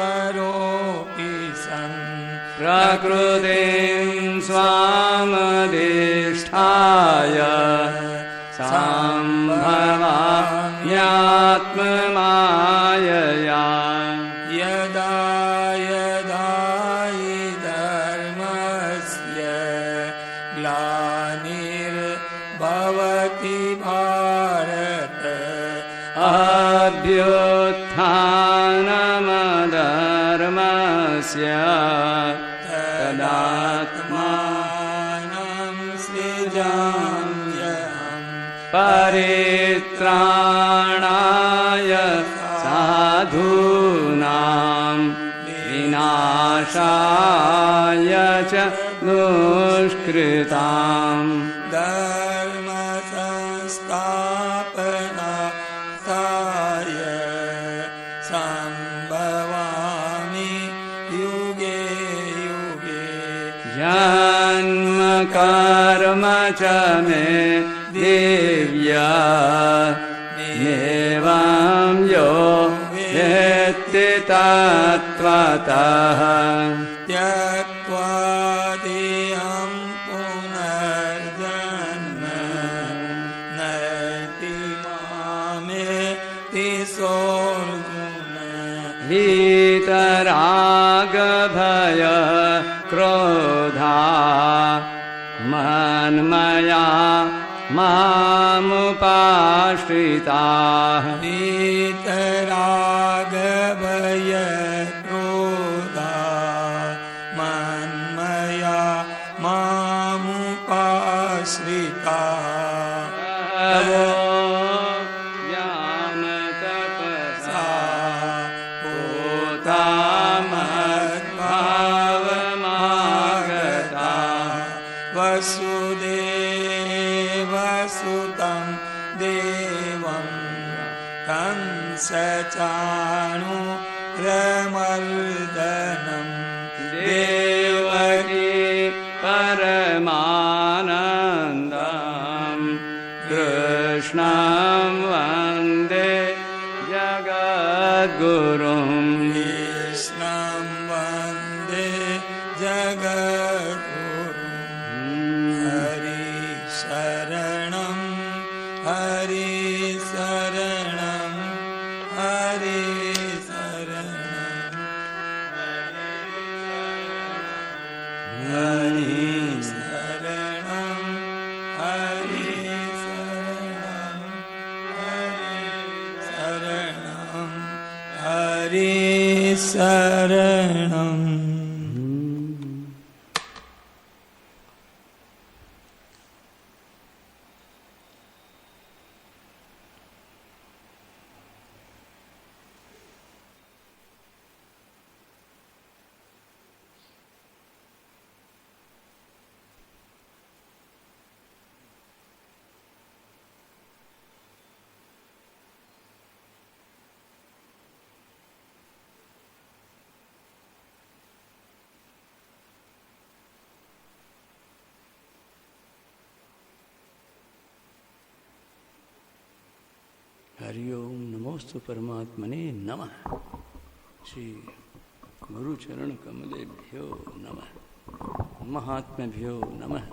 करोति सन् प्रकृतिं स्वामधिष्ठाय सम्भवाम्यात्ममायया यदा यदा हि धर्मस्य ग्लानिर्भवति भारत अभ्युत्थानमधर्मस्य तदात्मानं सृजाम्यहम् परित्राणाय साधूनां विनाशाय च दुष्कृताम् धर्म संस्थापनार्थाय संभवामि युगे युगे जन्म कर्म च मे दिव्या एवं यो वेत्ति तत्त्वतः त्यक्त्वा देहं पुनर्जन्म नयति मामेति सोऽर्जुन वीतरागभय क्रोधा मन्मया मामुपाश्रिताः वीतरागभय क्रोधा मन्मया मामुपाश्रिताः ज्ञानतपसा पूता मद्भावमागता वसुदेवसुतं देवं कंसचाणूरमर्दनं देवकी परमानन्दं कृष्णं वन्दे जगद्गुरुं कृष्णं वन्दे जगद्गुरुं हरिशरणं हरिशरणं हरिशरणं हरिशरणं हरिशरणं हरिशरणं हरिओम नमोस्तु परमात्मने नमः। श्री गुरुचरण कमलेभ्यो नमः, महात्म्यभ्यो नमः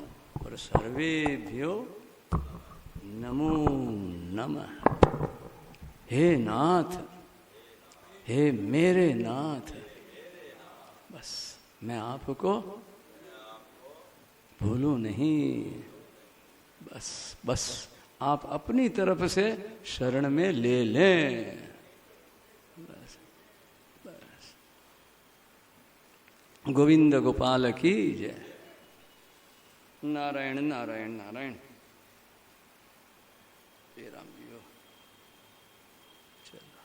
और सर्वेभ्यो नमो नमः। हे नाथ, हे मेरे नाथ, बस मैं आपको भूलूं नहीं, बस बस आप अपनी तरफ से शरण में ले लें, बस बस। गोविंद गोपाल की जय। नारायण नारायण नारायण। हे राम जी हो, चलो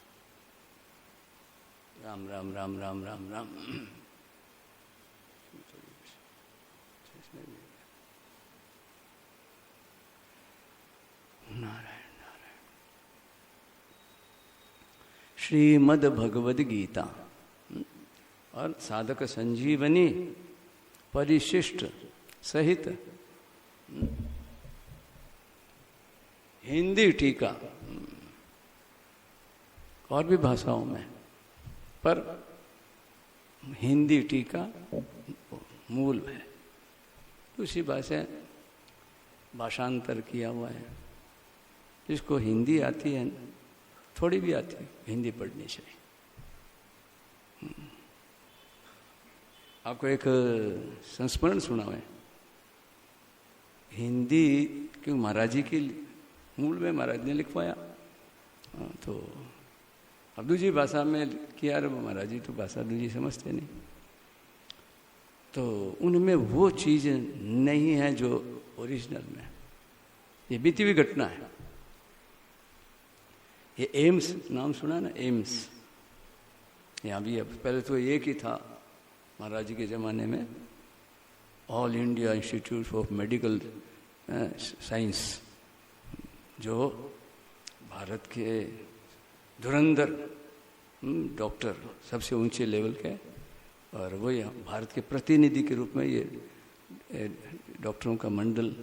राम राम राम राम राम राम। नारायण नारायण। श्रीमद् भगवद गीता और साधक संजीवनी परिशिष्ट सहित हिंदी टीका और भी भाषाओं में, पर हिंदी टीका मूल है। दूसरी भाषा भाषांतर किया हुआ है। जिसको हिंदी आती है, थोड़ी भी आती है, हिंदी पढ़नी चाहिए। आपको एक संस्मरण सुना है। हिंदी क्यों महाराज जी की मूल में महाराज ने लिखवाया, तो अब दूसरी भाषा में किया। अरे महाराज जी तो भाषा दूसरी समझते नहीं, तो उनमें वो चीज़ नहीं है जो ओरिजिनल में। ये बीती हुई घटना है। ये एम्स नाम सुना ना, एम्स यहाँ भी। अब पहले तो एक ही था महाराज जी के ज़माने में, all India institute of medical science, जो भारत के धुरंधर डॉक्टर सबसे ऊंचे लेवल के, और वो भारत के प्रतिनिधि के रूप में ये डॉक्टरों का मंडल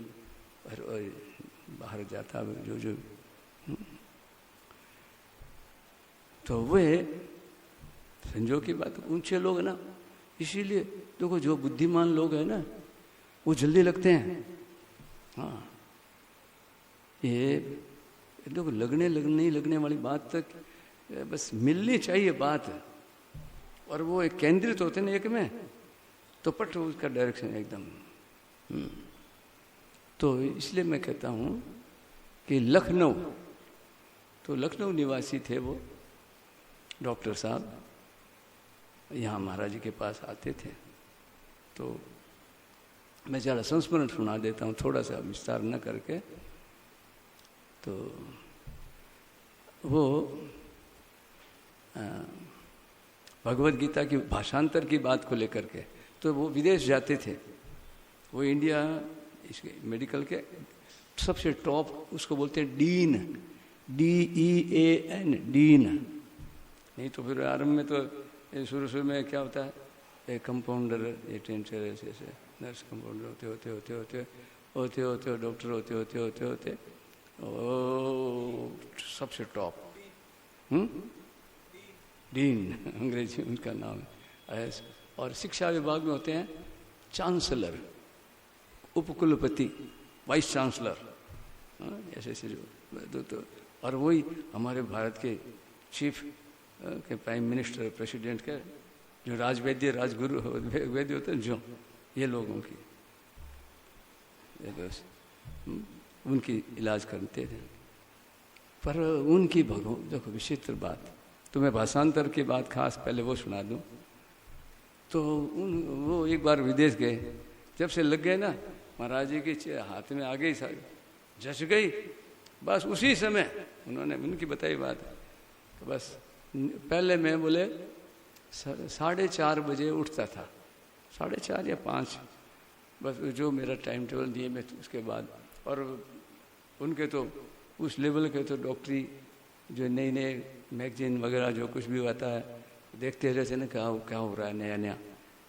बाहर जाता जो तो वे संजोग की बात, ऊंचे लोग है ना, इसीलिए देखो जो बुद्धिमान लोग हैं ना वो जल्दी लगते हैं। हाँ, ये देखो नहीं लगने वाली बात तक बस मिलनी चाहिए बात, और वो एक केंद्रित होते हैं एक में, तो पट उसका डायरेक्शन एकदम। तो इसलिए मैं कहता हूँ कि लखनऊ निवासी थे वो डॉक्टर साहब, यहाँ महाराज जी के पास आते थे। तो मैं ज़रा संस्मरण सुना देता हूँ, थोड़ा सा विस्तार न करके। तो वो भगवत गीता की भाषांतर की बात को लेकर के, तो वो विदेश जाते थे। वो इंडिया इसके मेडिकल के सबसे टॉप, उसको बोलते हैं डीन, DEAN, डीन। नहीं तो फिर आरंभ में तो शुरू में क्या होता है, एक कंपाउंडर, ये टेंचर, ऐसे नर्स कंपाउंडर होते डॉक्टर होते ओ सबसे टॉप डीन, अंग्रेजी उनका नाम है। और शिक्षा विभाग में होते हैं चांसलर, उपकुलपति, वाइस चांसलर, ऐसे जो तो। और वही हमारे भारत के चीफ के प्राइम मिनिस्टर, प्रेसिडेंट के जो राजवैद्य, राजगुरु वैद्य होते हैं, जो ये लोगों की उनकी इलाज करते थे। पर उनकी देखो विचित्र बात, तो मैं भाषांतर की बात खास पहले वो सुना दूं। तो वो एक बार विदेश गए, जब से लग गए ना महाराज जी के हाथ में आ गई, जच गई, बस उसी समय उन्होंने उनकी बताई बात है। तो बस पहले मैं बोले 4:30 बजे उठता था, 4:30 या 5, बस जो मेरा टाइम टेबल दिए मैं, तो उसके बाद। और उनके तो उस लेवल के तो डॉक्टरी जो नई मैगजीन वगैरह जो कुछ भी आता है देखते रहते ना, क्या हो रहा है, नया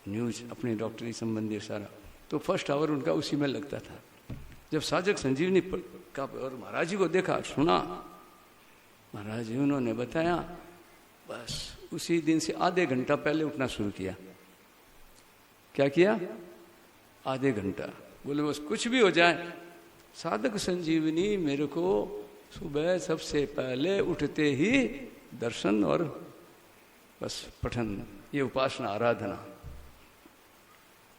न्यूज़ अपनी डॉक्टरी संबंधी सारा। तो फर्स्ट आवर उनका उसी में लगता था। जब साधक संजीवनी का और महाराज जी को देखा, सुना, महाराज जी उन्होंने बताया, बस उसी दिन से आधे घंटा पहले उठना शुरू किया। क्या किया? आधे घंटा। बोले बस कुछ भी हो जाए, साधक संजीवनी मेरे को सुबह सबसे पहले उठते ही दर्शन और बस पठन, ये उपासना आराधना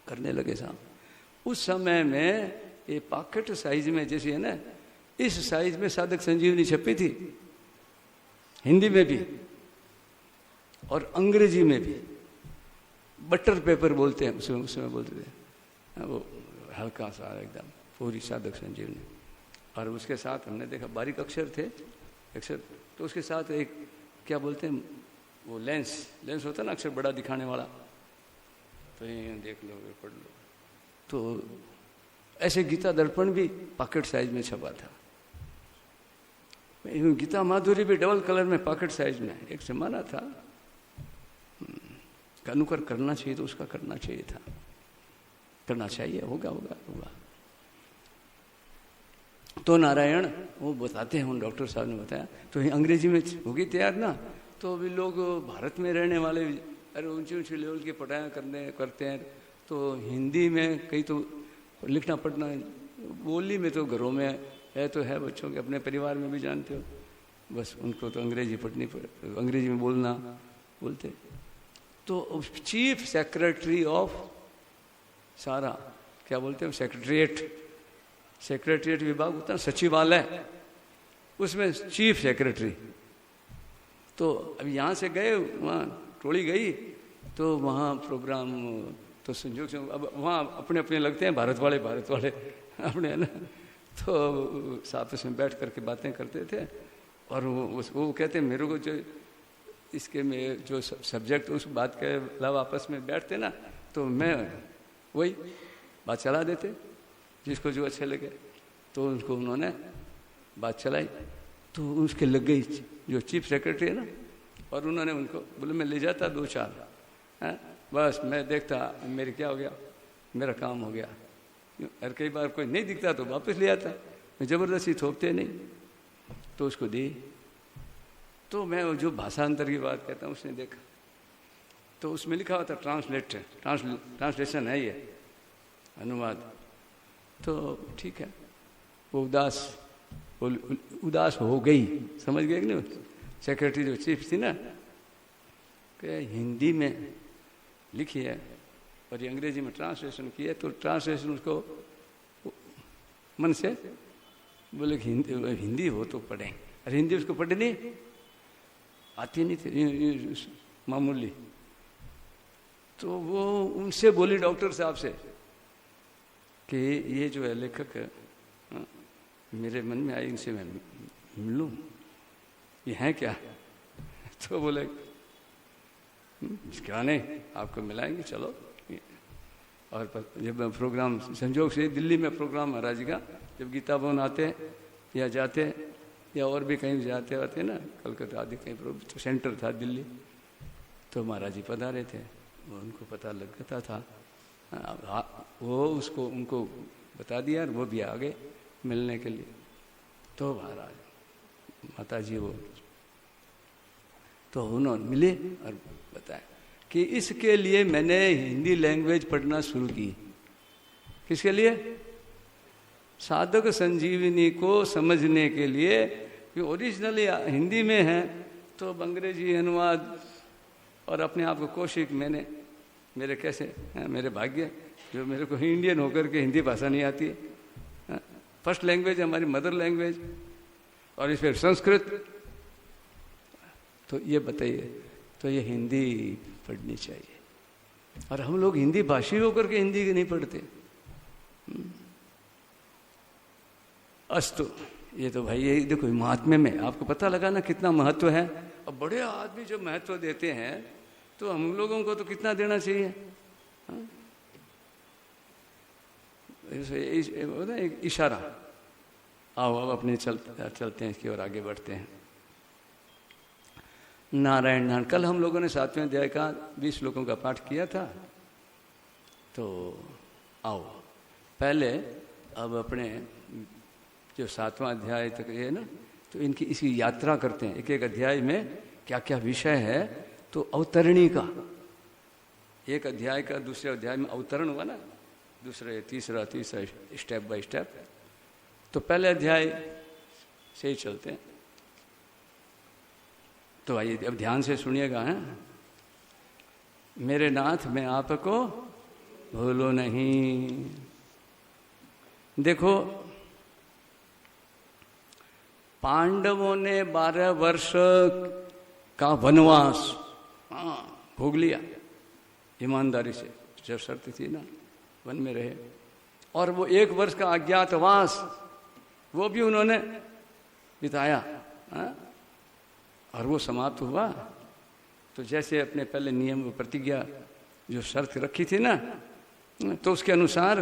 करने लगे साहब। उस समय में ये पॉकेट साइज में जैसे है ना, इस साइज में साधक संजीवनी छपी थी, हिंदी में भी और अंग्रेजी में भी। बटर पेपर बोलते हैं उसमें बोलते थे, वो हल्का सा एकदम पूरी साधक संजीवनी। और उसके साथ हमने देखा बारीक अक्षर थे, अक्षर, तो उसके साथ एक क्या बोलते हैं वो लेंस होता है ना, अक्षर बड़ा दिखाने वाला, तो ये देख लो, पढ़ लो। तो ऐसे गीता दर्पण भी पॉकेट साइज में छपा था। गीता माधुरी भी डबल कलर में पॉकेट साइज में। एक जमाना था, अनुकर करना चाहिए तो उसका करना चाहिए था, करना चाहिए, होगा। तो नारायण वो बताते हैं, उन डॉक्टर साहब ने बताया, तो अंग्रेजी में होगी तैयार ना, तो अभी लोग भारत में रहने वाले अरे ऊंची ऊंची लेवल की पढ़ाई करते हैं तो हिंदी में कई तो लिखना पढ़ना, बोली में तो घरों में है तो है, बच्चों के अपने परिवार में भी जानते हो, बस उनको तो अंग्रेजी पढ़नी पड़े, अंग्रेजी में बोलना बोलते। तो चीफ सेक्रेटरी ऑफ सारा, क्या बोलते हैं, सेक्रेटरिएट विभाग होता है, सचिवालय, उसमें चीफ सेक्रेटरी। तो अब यहाँ से गए, वहाँ टोली गई तो वहाँ प्रोग्राम, तो संजोग से अब वहाँ अपने अपने लगते हैं, भारत वाले अपने, है ना। तो आपस में बैठ करके बातें करते थे और वो कहते हैं मेरे को जो इसके में जो सब्जेक्ट उस बात के अलावा आपस में बैठते ना, तो मैं वही बात चला देते जिसको जो अच्छे लगे। तो उनको उन्होंने बात चलाई तो उसके लग गई जो चीफ सेक्रेटरी है ना, और उन्होंने उनको बोले मैं ले जाता 2-4 हैं, बस मैं देखता मेरे क्या हो गया, मेरा काम हो गया। और कई बार कोई नहीं दिखता तो वापस ले आता, मैं ज़बरदस्ती थोपते नहीं, तो उसको दी। तो मैं जो भाषांतर की बात कहता हूँ उसने देखा तो उसमें लिखा हुआ था ट्रांसलेशन है ये, अनुवाद। तो ठीक है, वो उदास हो गई, समझ गए कि नहीं। सेक्रेटरी जो चीफ थी ना, कि हिंदी में लिखी है और ये अंग्रेजी में ट्रांसलेशन की है, तो ट्रांसलेशन उसको मन से बोले कि हिंदी हो तो पढ़ें, अरे हिंदी उसको पढ़नी आती नहीं थी मामूली। तो वो उनसे बोली डॉक्टर साहब से कि ये जो है लेखक मेरे मन में आई, इनसे मैं मिलूं, ये हैं क्या। तो बोले क्या नहीं, आपको मिलाएंगे, चलो। और जब प्रोग्राम संजोग से दिल्ली में प्रोग्राम महाराज जी का, जब गीता भवन आते या जाते या और भी कहीं जाते आते ना, कलकत्ता आदि कहीं तो सेंटर था दिल्ली, तो महाराज जी पधारे थे, वो उनको पता लगता था, वो उसको उनको बता दिया और वो भी आ गए मिलने के लिए। तो महाराज माता जी वो तो उन्होंने मिले और बताया कि इसके लिए मैंने हिंदी लैंग्वेज पढ़ना शुरू की। किसके लिए? साधक संजीवनी को समझने के लिए, कि ओरिजिनली हिंदी में है तो अंग्रेजी अनुवाद और अपने आप को कौशिक मैंने, मेरे कैसे हैं, मेरे भाग्य जो मेरे को इंडियन होकर के हिंदी भाषा नहीं आती है। फर्स्ट लैंग्वेज हमारी मदर लैंग्वेज, और इस पर संस्कृत। तो ये बताइए, तो ये हिंदी पढ़नी चाहिए। और हम लोग हिंदी भाषी होकर के हिंदी नहीं पढ़ते। अस्तु, ये तो भाई ये देखो महात्म्य में आपको पता लगा ना कितना महत्व है। और बड़े आदमी जो महत्व देते हैं तो हम लोगों को तो कितना देना चाहिए। एक इशारा। आओ अब अपने चलते हैं इसकी ओर आगे बढ़ते हैं। नारायण नारायण, कल हम लोगों ने 7वें अध्याय का 20 श्लोकों का पाठ किया था। तो आओ पहले अब अपने जो 7वां अध्याय तक है ना, तो इनकी इसकी यात्रा करते हैं। एक एक अध्याय में क्या क्या विषय है, तो अवतरणी का एक अध्याय का दूसरे अध्याय में अवतरण हुआ ना, दूसरे तीसरा स्टेप बाय स्टेप। तो पहले अध्याय से ही चलते हैं। तो आइए अब ध्यान से सुनिएगा। हैं मेरे नाथ, मैं आपको भूलो नहीं। देखो, पांडवों ने 12 वर्ष का वनवास भोग लिया ईमानदारी से, जब शर्त थी ना वन में रहे। और वो 1 वर्ष का अज्ञातवास वो भी उन्होंने बिताया। और वो समाप्त हुआ तो जैसे अपने पहले नियम प्रतिज्ञा जो शर्त रखी थी ना, तो उसके अनुसार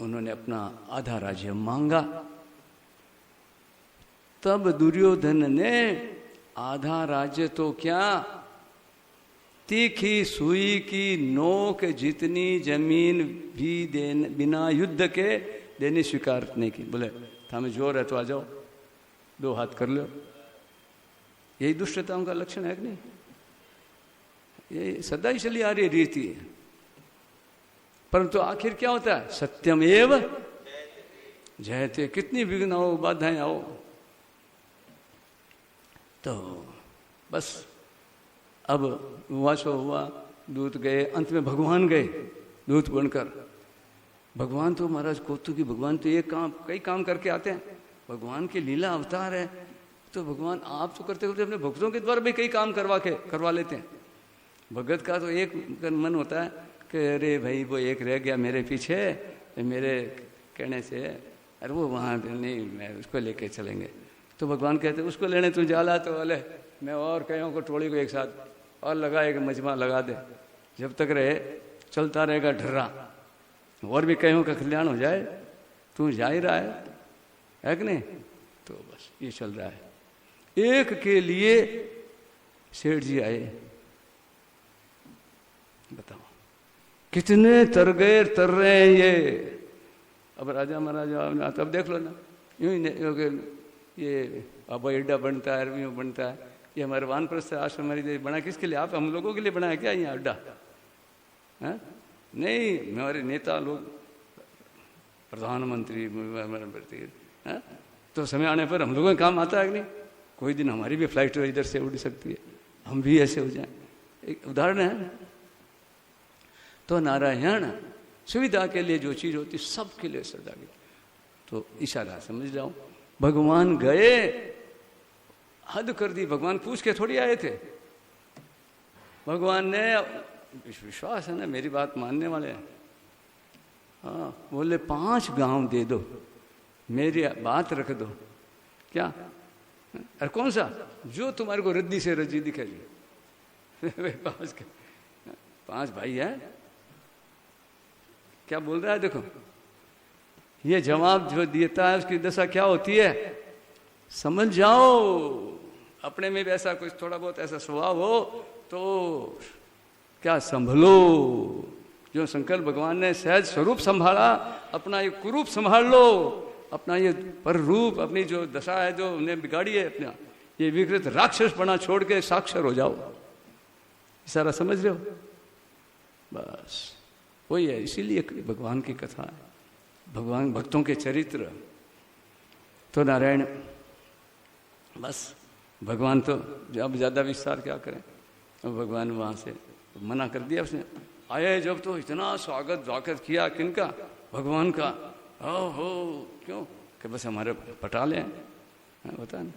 उन्होंने अपना आधा राज्य मांगा। तब दुर्योधन ने आधा राज्य तो क्या, तीखी सुई की नोक जितनी जमीन भी बिना युद्ध के देने स्वीकार नहीं की। बोले थामे जोर है तो आ जाओ, 2 हाथ कर लो। यही दुष्टताओं का लक्षण है कि नहीं? ये सदा ही चली आ रही रीति है। परंतु आखिर क्या होता है? सत्यम एव जयते। कितनी विघ्न हो, बाधाएं आओ, तो बस अब हुआ सो हुआ। दूत गए, अंत में भगवान गए दूत बनकर। भगवान तो महाराज कौतुकी, भगवान तो ये काम कई काम करके आते हैं। भगवान की लीला अवतार है, तो भगवान आप तो करते करते अपने भक्तों के द्वारा भी कई काम करवा लेते हैं। भगत का तो एक मन होता है कि अरे भाई वो एक रह गया मेरे पीछे, मेरे कहने से, अरे वो वहाँ नहीं, मैं उसको लेके चलेंगे। तो भगवान कहते उसको लेने तू जाला, तो बोले मैं और कईयों को टोली को एक साथ और लगा, एक मजमा लगा दे, जब तक रहे चलता रहेगा ढर्रा, और भी कईयों का कल्याण हो जाए। तू जा ही रहा है कि नहीं? तो बस ये चल रहा है। एक के लिए सेठ जी आए, बताओ कितने तर गए, तर रहे हैं ये। अब राजा महाराजा अब देख लो ना, यूं ही ये अब एड्डा बनता है, यूं बनता है। ये हमारे वानप्रस्थ आश्रम हमारी बना किसके लिए? आप हम लोगों के लिए बनाया क्या ये अड्डा? नहीं, हमारे नेता लोग, प्रधानमंत्री, तो समय आने पर हम लोगों का काम आता है कि नहीं? कोई दिन हमारी भी फ्लाइट इधर से उड़ सकती है, हम भी ऐसे हो जाएं। एक उदाहरण है। तो नारायण सुविधा के लिए जो चीज होती सबके लिए श्रद्धा की, तो इशारा समझ जाओ। भगवान गए, हद कर दी। भगवान पूछ के थोड़ी आए थे। भगवान ने, विश्वास है ना, मेरी बात मानने वाले हैं। हाँ, बोले 5 गांव दे दो, मेरी बात रख दो। क्या? अरे कौन सा? जो तुम्हारे को रद्दी से रज्जी दिखेगी। 5 भाई है। क्या बोल रहा है? देखो ये जवाब जो देता है उसकी दशा क्या होती है समझ जाओ। अपने में भी ऐसा कुछ थोड़ा बहुत ऐसा स्वभाव हो तो क्या संभलो। जो शंकर भगवान ने सहज स्वरूप संभाला, अपना ये कुरूप संभाल लो, अपना ये पर रूप, अपनी जो दशा है जो उन्हें बिगाड़ी है, अपना ये विकृत राक्षस बना छोड़ के साक्षर हो जाओ। सारा समझ रहे हो? बस वही है। इसीलिए भगवान की कथा है, भगवान भक्तों के चरित्र। तो नारायण बस भगवान तो अब ज्यादा विस्तार क्या करें। अब भगवान वहां से मना कर दिया उसने। आए जब तो इतना स्वागत किया किनका? भगवान का। हो क्यों? कि बस हमारे पटाले हैं, बता ना,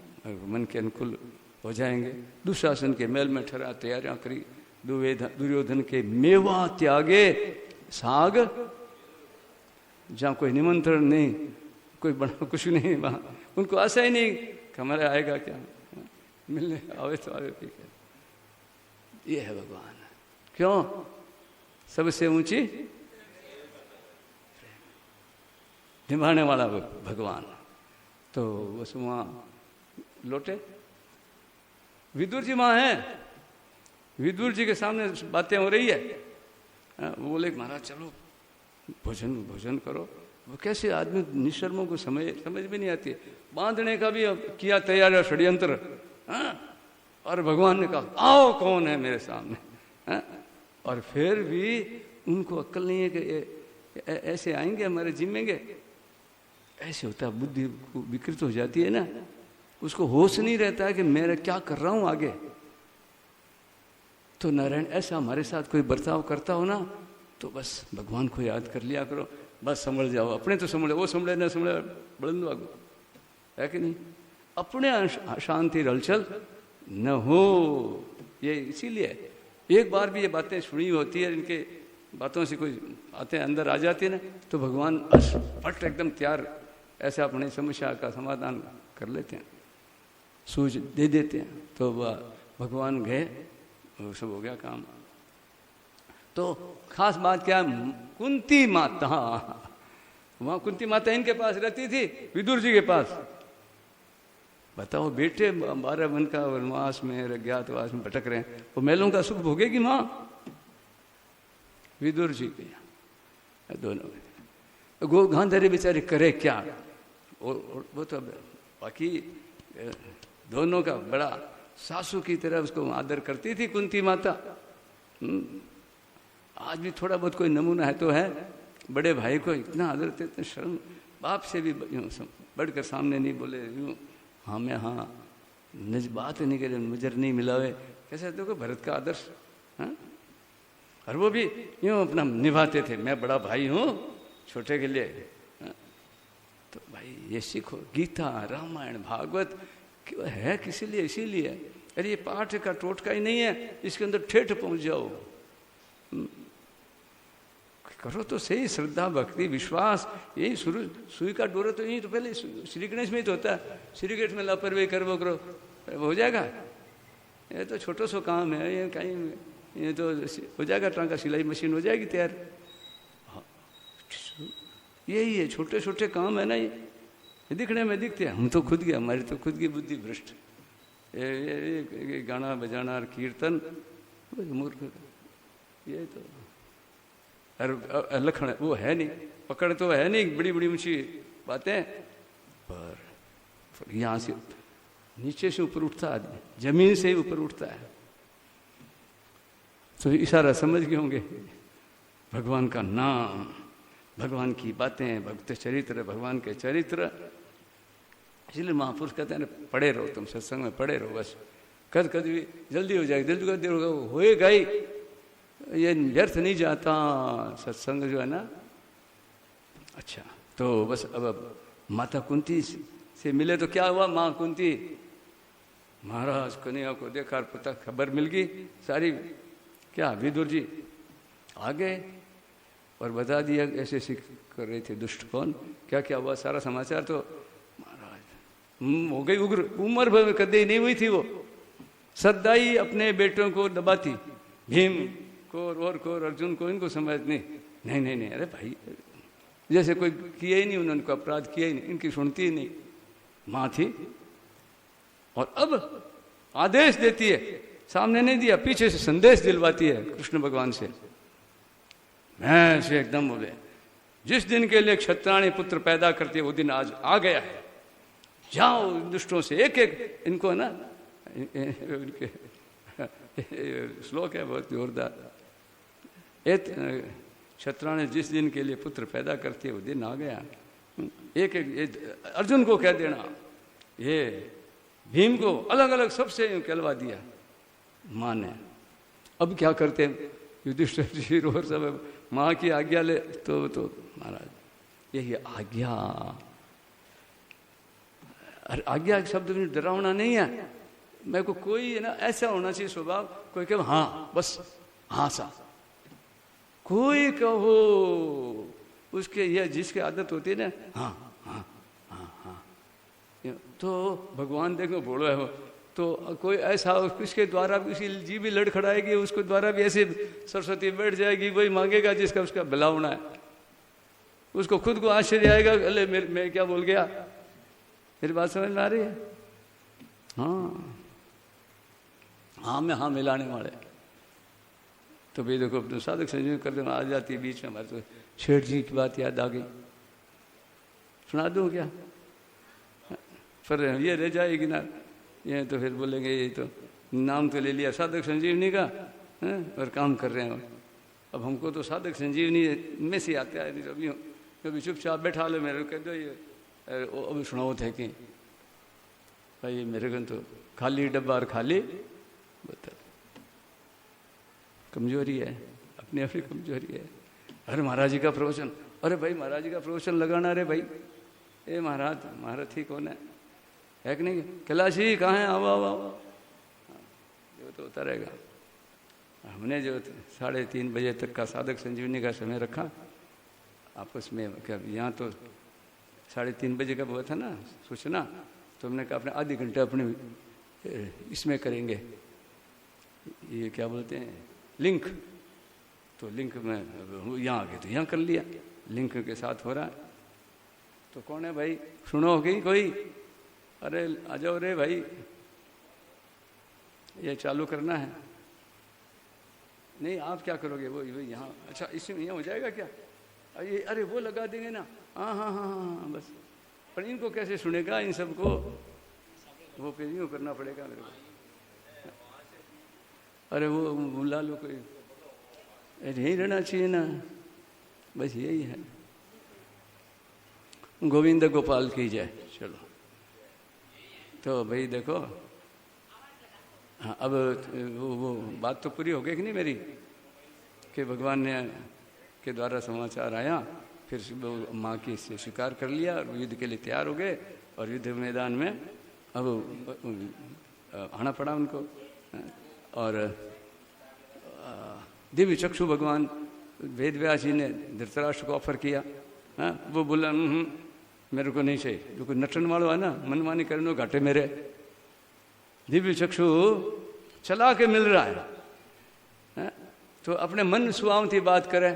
मन के अनुकूल हो जाएंगे। दुशासन के मेल में ठहरा, तैयारियां करी। दुर्योधन के मेवा त्यागे साग, जहाँ कोई निमंत्रण नहीं, कोई बड़ा कुछ नहीं, वहाँ उनको आशा ही नहीं कि हमारे आएगा क्या, मिलने आवे तो आवे। ठीक है, ये है भगवान। क्यों? सबसे ऊंची निभाने वाला भगवान। तो बस वहाँ लौटे। विदुर जी वहाँ हैं, विदुर जी के सामने बातें हो रही है। वो बोले महाराज चलो भोजन करो। वो कैसे आदमी निशर्मों को समझ भी नहीं आती है। बांधने का भी किया तैयार है षड्यंत्र। और भगवान ने कहा आओ कौन है मेरे सामने। और फिर भी उनको अक्ल नहीं है कि ऐसे आएंगे हमारे जिम्मेंगे। ऐसे होता है, बुद्धि विकृत हो जाती है ना, उसको होश नहीं रहता है कि मैं क्या कर रहा हूं आगे। तो नारायण ऐसा हमारे साथ कोई बर्ताव करता हो ना, तो बस भगवान को याद कर लिया करो, बस संभल जाओ। अपने तो संभले, वो संभले ना संभले बुलंद आगो, है कि नहीं? अपने शांति हलचल न हो। ये इसीलिए एक बार भी ये बातें सुनी होती है, इनके बातों से कोई बातें अंदर आ जाती है ना, तो भगवान फट एकदम तैयार ऐसे अपनी समस्या का समाधान कर लेते हैं, सूझ दे देते हैं। तो वह भगवान गए, वो सब हो गया काम। तो खास बात क्या, कुंती माता, वहां कुंती माता इनके पास रहती थी, विदुर जी के पास। बताओ बेटे 12 मन का वनवास में अज्ञातवास में भटक रहे हैं, वो महलों का सुख भोगेगी माँ? विदुर जी के दोनों गांधारी बेचारे करे क्या? वो तो बाकी दोनों का बड़ा सासू की तरह उसको आदर करती थी कुंती माता। आज भी थोड़ा बहुत कोई नमूना है तो है। बड़े भाई को इतना आदर देते, शर्म, बाप से भी बढ़कर सामने नहीं बोले, यूँ हाँ मैं हाँ, निज बात नहीं करे, नजर नहीं मिलावे, कैसे देखो भरत का आदर्श। हाँ, और वो भी यूँ अपना निभाते थे, मैं बड़ा भाई हूँ छोटे के लिए। हाँ? तो भाई ये सीखो, गीता रामायण भागवत क्यों है, किसी लिए, इसीलिए। अरे ये पाठ का टोटका ही नहीं है, इसके अंदर ठेठ पहुंच जाओ। करो तो सही, श्रद्धा भक्ति विश्वास, यही सुई का डोरा तो यही तो पहले श्री गणेश में ही तो होता है। श्री गणेश में लापरवाही कर वो करो, वो हो जाएगा। ये तो छोटा सा काम है, ये कहीं ये तो हो जाएगा, टांका सिलाई मशीन हो जाएगी तैयार। यही है, छोटे छोटे काम है ना, ये दिखने में दिखते हैं। हम तो खुद की, हमारी तो खुद की बुद्धि भ्रष्ट। ये गाना बजाना और कीर्तन मूर्ख, ये तो लक्षण वो है नहीं, पकड़ तो है नहीं, बड़ी बड़ी ऊंची बातें, पर यहाँ से नीचे से ऊपर उठता आदमी, जमीन से ही ऊपर उठता है। तो इशारा समझ गए होंगे, भगवान का नाम, भगवान की बातें, भक्त चरित्र, भगवान के चरित्र। इसलिए महापुरुष कहते हैं पढ़े रहो, तुम सत्संग में पढ़े रहो, बस कद कद भी जल्दी हो जाएगी, जल्दी कर होएगा ही, ये व्यर्थ नहीं जाता सत्संग जो है ना। अच्छा, तो बस अब माता कुंती से मिले तो क्या हुआ, माँ कुंती महाराज कन्हैया को देखा, पता खबर मिल गई सारी, क्या विदुर जी आ गए और बता दिया ऐसे ऐसे कर रहे थे दुष्ट कौन, क्या क्या हुआ, सारा समाचार। तो महाराज हो गई उग्र, उम्र भर कदे नहीं हुई थी वो, सदा ही अपने बेटों को दबाती, भीम को और अर्जुन को, इनको समझ नहीं, अरे भाई जैसे कोई किया ही नहीं, उन्होंने कोई अपराध किया ही नहीं, इनकी सुनती ही नहीं। माँ थी और अब आदेश देती है, सामने नहीं दिया, पीछे से संदेश दिलवाती है कृष्ण भगवान से। मैं से एकदम बोले, जिस दिन के लिए क्षत्राणी पुत्र पैदा करती है वो दिन आज आ गया है, जाओ दुष्टों से एक एक, इनको है ना इनके श्लोक है बहुत जोरदार, क्षत्राणी जिस दिन के लिए पुत्र पैदा करती है वो दिन आ गया। एक एक अर्जुन को कह देना, ये भीम को अलग अलग सबसे कहलवा दिया माँ ने। अब क्या करते हैं युधिष्ठिर जी और सब, माँ की आज्ञा ले तो महाराज यही आज्ञा, और आज्ञा शब्द में डरावना नहीं है। मेरे को कोई है ना ऐसा होना चाहिए स्वभाव, कोई कहे हाँ बस हाँ सा, कोई कहो उसके, यह जिसकी आदत होती है ना हाँ हाँ हाँ हाँ, तो भगवान देखो बोलो है वो, तो कोई ऐसा किसके द्वारा किसी जी भी लड़खड़ाएगी, उसको द्वारा भी ऐसे सरस्वती बैठ जाएगी, वही मांगेगा जिसका उसका भला होना है। उसको खुद को आश्चर्य आएगा, अरे मैं क्या बोल गया, मेरी बात समझ में आ रही है। हाँ में हाँ मिलाने वाले। तो भाई देखो अपने साधक संजीव करते आ जाती है बीच में, हमारे तो शेठ जी की बात याद आ गई, सुना दूँ क्या, फिर ये रह जाएगी ना, ये तो फिर बोलेंगे ये तो नाम तो ले लिया साधक संजीवनी का और काम कर रहे हैं। अब हमको तो साधक संजीवनी में से आते हैं, अभी कभी चुपचाप बैठा लो, मेरे को कह दो ये अभी सुनाओ थे कि भाई मेरे को तो खाली डब्बा और खाली बता, कमजोरी है, अपनी अपनी कमजोरी है। अरे महाराज जी का प्रवचन, अरे भाई महाराज जी का प्रवचन लगाना, अरे भाई ए महाराज ठीक होना है कि नहीं, कैलाशी कहाँ है, आओ आओ आओ, जो तो होता रहेगा। हमने जो 3:30 बजे तक का साधक संजीवनी का समय रखा आपस में, क्या यहाँ तो 3:30 बजे का हुआ था ना सूचना, तो हमने कहा अपने आधे घंटे अपने इसमें करेंगे, ये क्या बोलते हैं लिंक, तो लिंक में यहाँ आ गए तो यहाँ कर लिया, लिंक के साथ हो रहा है। तो कौन है भाई, सुनो गई कोई, अरे आ जाओ रे भाई, ये चालू करना है। नहीं आप क्या करोगे, वो यहाँ, अच्छा इसमें यहाँ हो जाएगा क्या, अरे वो लगा देंगे ना, हाँ हाँ हाँ हाँ बस। पर इनको कैसे सुनेगा, इन सबको वो फिर यूँ करना पड़ेगा मेरे को। अरे वो बुला लो कोई, यही रहना चाहिए ना, बस यही है। गोविंद गोपाल की जय। चलो तो भाई देखो, हाँ अब वो बात तो पूरी हो गई कि नहीं मेरी, कि भगवान ने के द्वारा समाचार आया, फिर वो माँ की से स्वीकार कर लिया और युद्ध के लिए तैयार हो गए, और युद्ध मैदान में अब आना पड़ा उनको। और दिव्य चक्षु भगवान वेद व्यास जी ने धृतराष्ट्र को ऑफर किया। हाँ वो बोला मेरे को नहीं चाहिए, जो कोई नटन वालों है ना, मनमानी करने घाटे मेरे। दिव्य चक्षु चला के मिल रहा है, तो अपने मन सुहावती बात करे।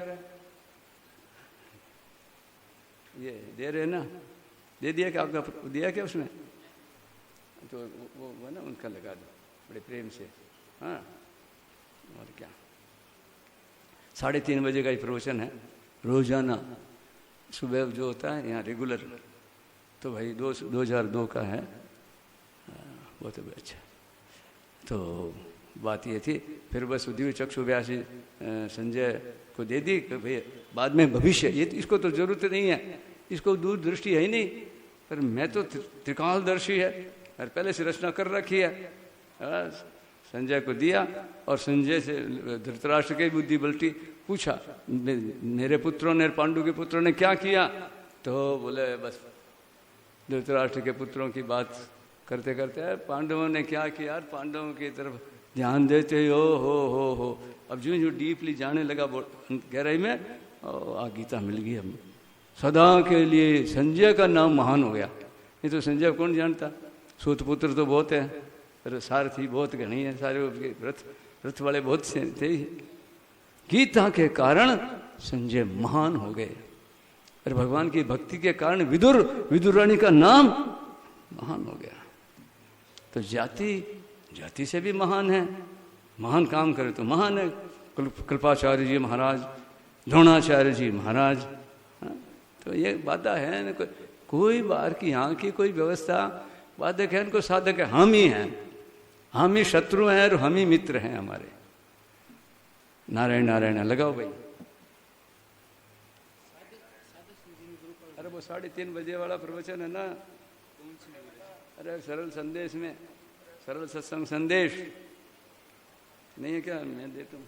ये दे रहे ना, दे दिया क्या आपका, दिया क्या उसने, तो वो ना उनका लगा दो बड़े प्रेम से। हाँ और क्या, 3:30 बजे का ही प्रवचन है रोजाना सुबह जो होता है यहाँ रेगुलर, तो भाई 2002 का है, वो तो अच्छा। तो बात ये थी, फिर बस दिव्य चक्षु व्यास संजय को दे दी कि भाई बाद में भविष्य, ये इसको तो जरूरत नहीं है, इसको दूरदृष्टि है ही नहीं, पर मैं तो त्रिकालदर्शी है और पहले से रचना कर रखी है। संजय को दिया और संजय से धृतराष्ट्र की बुद्धि बल्टी, पूछा मेरे पुत्रों ने, पांडु के पुत्रों ने क्या किया, तो बोले बस धृतराष्ट्र के पुत्रों की बात करते करते पांडवों ने क्या किया, पांडवों की तरफ ध्यान देते हो। अब जो जो डीपली जाने लगा गहराई में, आ गीता मिल गई हमें। सदा के लिए संजय का नाम महान हो गया, नहीं तो संजय कौन जानता। सूत पुत्र तो बहुत है, सारथी बहुत घनी है, सारे रथ वाले बहुत से थे। गीता के कारण संजय महान हो गए, और भगवान की भक्ति के कारण विदुर रानी का नाम महान हो गया। तो जाति से भी महान है, महान काम करे तो महान है। कृपाचार्य जी महाराज, द्रोणाचार्य जी महाराज। तो ये बाधा है न, कोई बार की यहाँ की कोई व्यवस्था बाधक है, इनको साधक है। हम ही हैं, हम ही शत्रु हैं और हम ही मित्र हैं हमारे। नारायण नारायण लगाओ भाई। अरे वो 3:30 बजे वाला प्रवचन है ना, अरे सरल संदेश में, सरल सत्संग संदेश नहीं है क्या, मैं देता हूँ।